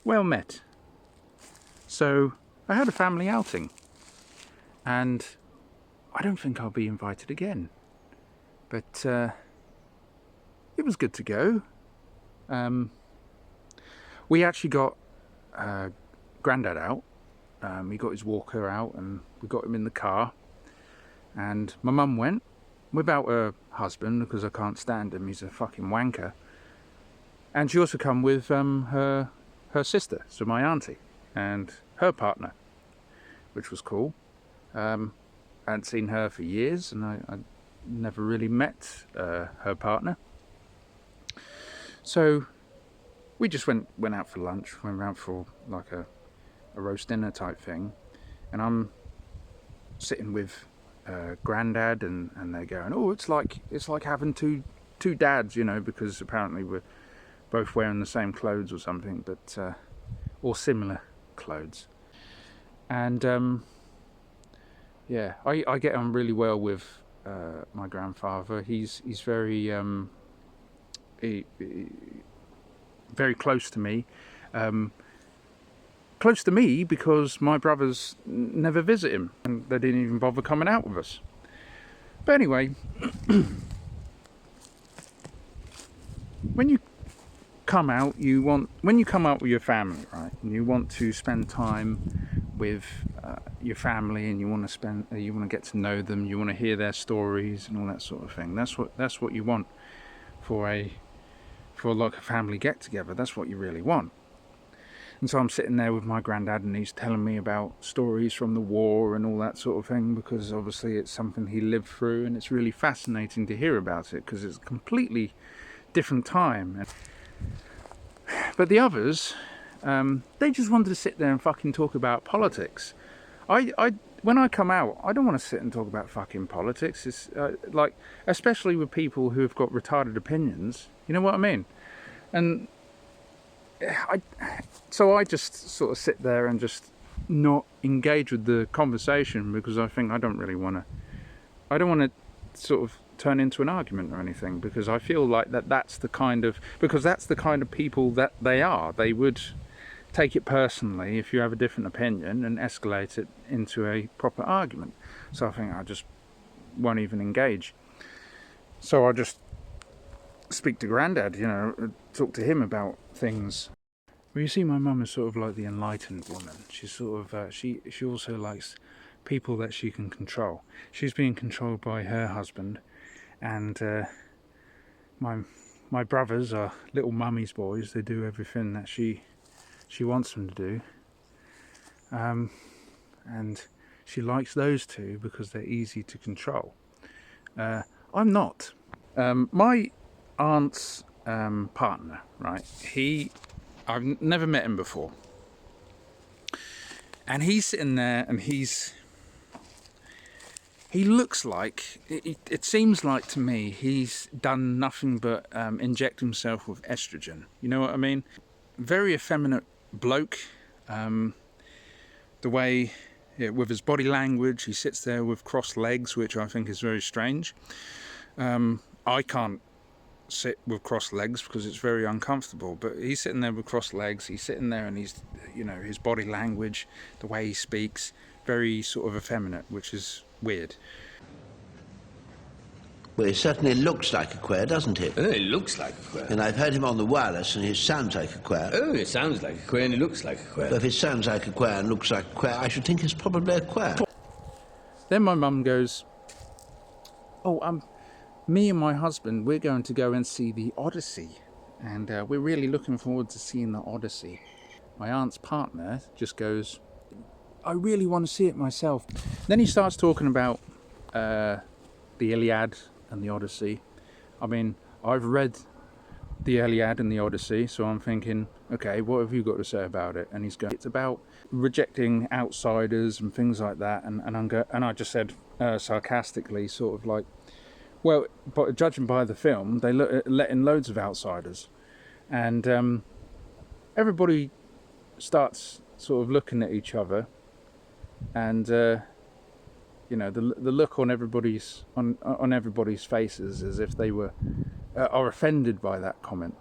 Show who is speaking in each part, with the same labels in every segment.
Speaker 1: well met. So I had a family outing, and I don't think I'll be invited again. But it was good to go. We actually got Grandad out. He got his walker out, and we got him in the car. And my mum went without her husband, because I can't stand him. He's a fucking wanker. And she also come with her sister, so my auntie, and her partner, which was cool. I hadn't seen her for years, and I never really met her partner. So we just went out for lunch, went out for like a roast dinner type thing, and I'm sitting with Grandad, and they're going, oh, it's like having two dads, you know, because apparently we're both wearing the same clothes or something, but or similar clothes. And yeah, I get on really well with my grandfather. He's very very close to me. Close to me because my brothers never visit him, and they didn't even bother coming out with us. But anyway, when you come out with your family, right, and you want to spend time with your family, and you want to get to know them, you want to hear their stories and all that sort of thing. That's what you want for like a family get together. That's what you really want. And so I'm sitting there with my granddad, and he's telling me about stories from the war and all that sort of thing, because obviously it's something he lived through, and it's really fascinating to hear about it, because it's a completely different time. But the others, they just wanted to sit there and fucking talk about politics. When I come out, I don't want to sit and talk about fucking politics. It's like, especially with people who have got retarded opinions. You know what I mean? And so I just sort of sit there and just not engage with the conversation, because I think I don't want to sort of turn into an argument or anything, because I feel like that's the kind of people that they are. They would take it personally if you have a different opinion and escalate it into a proper argument. So I think I just won't even engage. So I just speak to Grandad, you know, talk to him about things. Well, you see, my mum is sort of like the enlightened woman. She's sort of she also likes people that she can control. She's being controlled by her husband, and my brothers are little mummy's boys. They do everything that she wants them to do, and she likes those two because they're easy to control. I'm not. My aunt's partner, right? I've never met him before, and he's sitting there, and he looks like, it seems like to me, he's done nothing but inject himself with estrogen. You know what I mean? Very effeminate bloke. The way, with his body language, he sits there with crossed legs, which I think is very strange. I can't sit with crossed legs because it's very uncomfortable, but he's sitting there with crossed legs. He's sitting there, and he's, you know, his body language, the way he speaks, very sort of effeminate, which is weird.
Speaker 2: Well, he certainly looks like a queer, doesn't he?
Speaker 3: Oh, he looks like a queer.
Speaker 2: And I've heard him on the wireless, and he sounds like a queer.
Speaker 3: Oh, he sounds like a queer, and he looks like a queer.
Speaker 2: But if he sounds like a queer and looks like a queer, I should think he's probably a queer.
Speaker 1: Then my mum goes, oh, me and my husband, we're going to go and see the Odyssey, and we're really looking forward to seeing the Odyssey. My aunt's partner just goes, I really want to see it myself. Then he starts talking about the Iliad and the Odyssey. I mean, I've read the Iliad and the Odyssey, so I'm thinking, okay, what have you got to say about it? And he's going, it's about rejecting outsiders and things like that. And I just said sarcastically, sort of like, well, but judging by the film, they let in loads of outsiders, and everybody starts sort of looking at each other, and you know, the look on everybody's faces as if they are offended by that comment.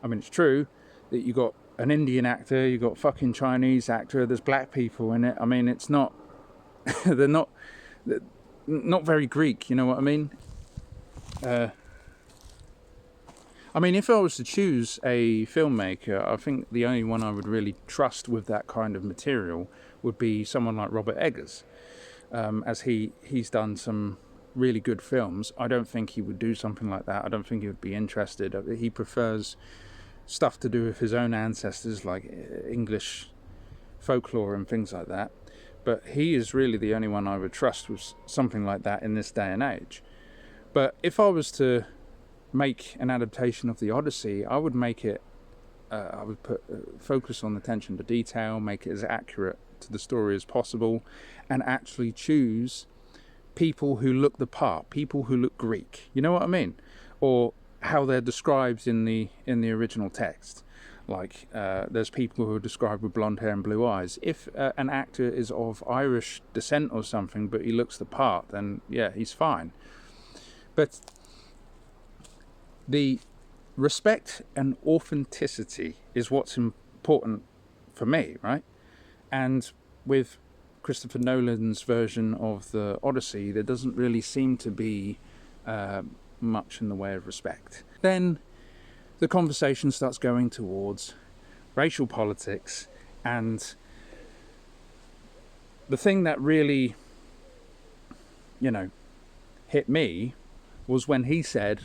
Speaker 1: I mean, it's true that you got an Indian actor, you've got fucking Chinese actor, there's black people in it. I mean, it's not, they're not very Greek, you know what I mean? If I was to choose a filmmaker, I think the only one I would really trust with that kind of material would be someone like Robert Eggers, as he's done some really good films. I don't think he would do something like that. I don't think he would be interested. He prefers stuff to do with his own ancestors, like English folklore and things like that. But he is really the only one I would trust with something like that in this day and age. But if I was to make an adaptation of the Odyssey, I would make it, I would focus on the attention to detail, make it as accurate to the story as possible, and actually choose people who look the part, people who look Greek, you know what I mean? Or how they're described in the original text. Like there's people who are described with blonde hair and blue eyes. If an actor is of Irish descent or something, but he looks the part, then yeah, he's fine. But the respect and authenticity is what's important for me, right? And with Christopher Nolan's version of the Odyssey, there doesn't really seem to be much in the way of respect. Then the conversation starts going towards racial politics, and the thing that really, hit me was when he said,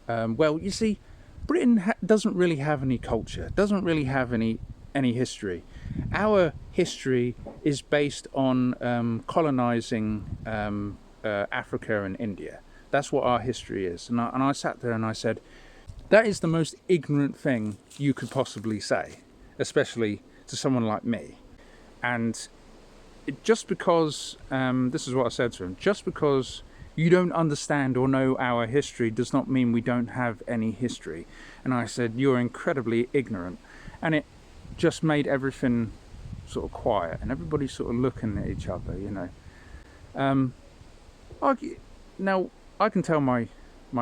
Speaker 1: well, you see, Britain doesn't really have any culture, doesn't really have any history. Our history is based on colonizing Africa and India. That's what our history is. And I sat there and I said, that is the most ignorant thing you could possibly say, especially to someone like me. And just because, this is what I said to him, just because you don't understand or know our history does not mean we don't have any history. And I said, you're incredibly ignorant. And it just made everything sort of quiet, and everybody sort of looking at each other, Now, I can tell my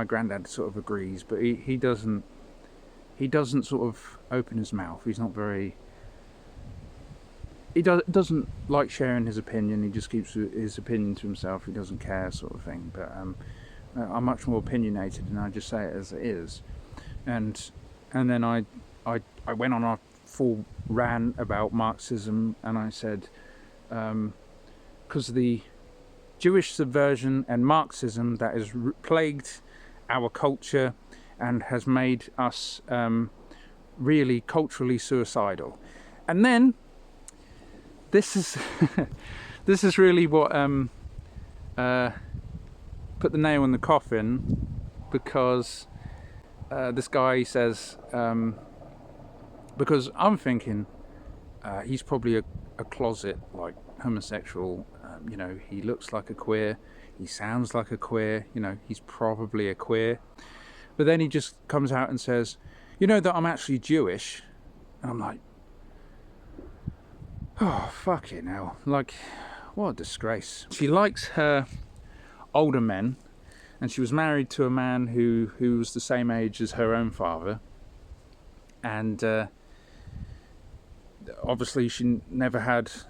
Speaker 1: granddad sort of agrees, but he doesn't sort of open his mouth. He's not very... He doesn't like sharing his opinion. He just keeps his opinion to himself. He doesn't care, sort of thing. But I'm much more opinionated, and I just say it as it is. And then I went on a full rant about Marxism, and I said, because the Jewish subversion and Marxism that has plagued our culture and has made us really culturally suicidal. And then this is really what put the nail in the coffin, because this guy says, because I'm thinking he's probably a closet like homosexual. He looks like a queer, he sounds like a queer, he's probably a queer. But then he just comes out and says, that I'm actually Jewish. And I'm like, oh, fucking hell. Like, what a disgrace. She likes her older men, and she was married to a man who was the same age as her own father. And obviously she never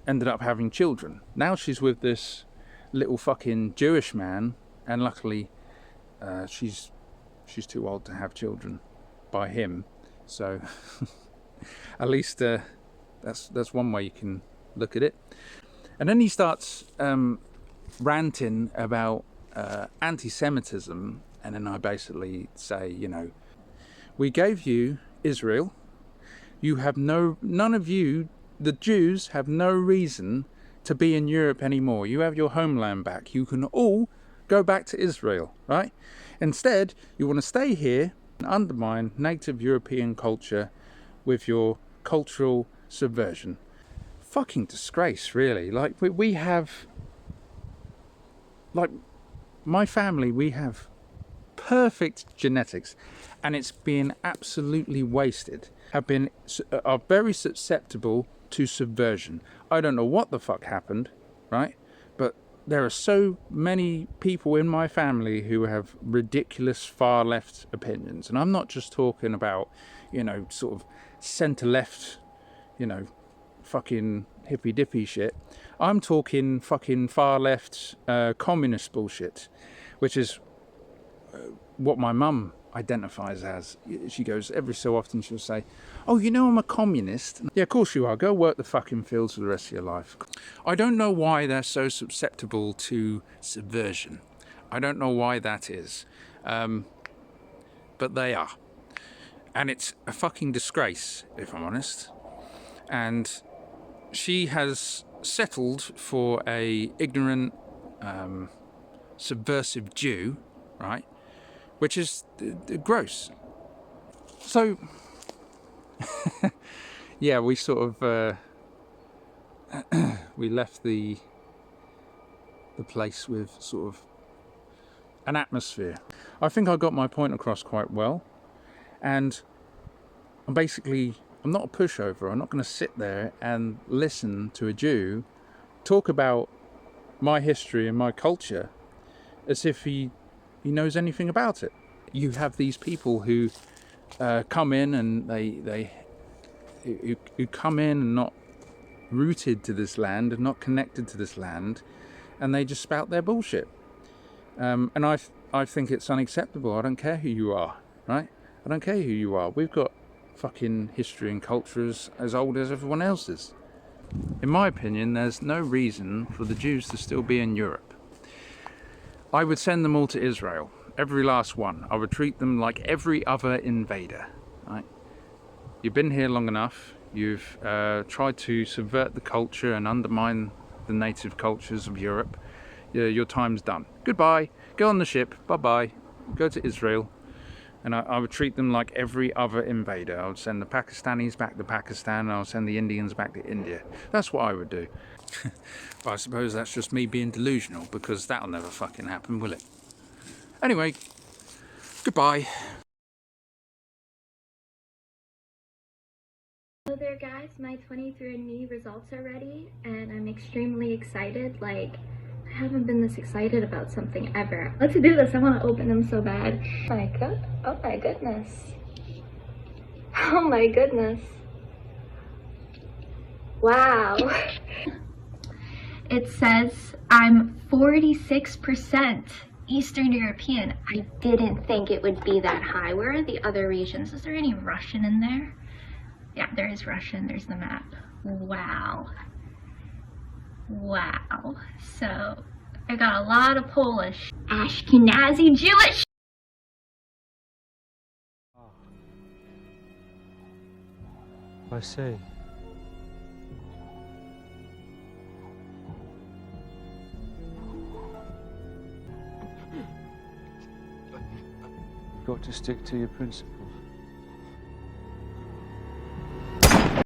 Speaker 1: ended up having children. Now she's with this little fucking Jewish man, and luckily she's too old to have children by him. So at least that's one way you can look at it. And then he starts ranting about anti-Semitism, and then I basically say, we gave you Israel. You have none of you, the Jews, have no reason to be in Europe anymore. You have your homeland back. You can all go back to Israel, right? Instead, you want to stay here and undermine native European culture with your cultural subversion. Fucking disgrace, really. Like, we have, like, my family, we have perfect genetics, and it's being absolutely wasted. Are very susceptible to subversion. I don't know what the fuck happened, right? But there are so many people in my family who have ridiculous far left opinions, and I'm not just talking about, sort of centre-left, you know, fucking hippy-dippy shit. I'm talking fucking far-left communist bullshit, which is what my mum identifies as. She goes, every so often she'll say, oh, you know I'm a communist. Yeah, of course you are. Go work the fucking fields for the rest of your life. I don't know why they're so susceptible to subversion. I don't know why that is. But they are. And it's a fucking disgrace, if I'm honest. And she has settled for a ignorant, subversive Jew, right? Which is gross. So, yeah, we sort of we left the place with sort of an atmosphere. I think I got my point across quite well, and I'm not a pushover. I'm not going to sit there and listen to a Jew talk about my history and my culture as if he knows anything about it. You have these people who come in and who come in and not rooted to this land and not connected to this land, and they just spout their bullshit. And I think it's unacceptable. I don't care who you are, right? I don't care who you are. We've got fucking history and culture as old as everyone else's. In my opinion, there's no reason for the Jews to still be in Europe. I would send them all to Israel, every last one. I would treat them like every other invader, right? You've been here long enough. You've tried to subvert the culture and undermine the native cultures of Europe. Your time's done. Goodbye. Go on the ship. Bye-bye. Go to Israel. And I would treat them like every other invader. I would send the Pakistanis back to Pakistan, and I would send the Indians back to India. That's what I would do. But I suppose that's just me being delusional, because that'll never fucking happen, will it? Anyway, goodbye.
Speaker 4: Hello there guys, my 23andMe results are ready and I'm extremely excited. Like, I haven't been this excited about something ever. Let's do this, I want to open them so bad. Oh my goodness. Oh my goodness. Wow. It says I'm 46% Eastern European. I didn't think it would be that high. Where are the other regions? Is there any Russian in there? Yeah, there is Russian. There's the map. Wow. Wow. So, I got a lot of Polish. Ashkenazi Jewish.
Speaker 5: I see. Got to stick to your principles.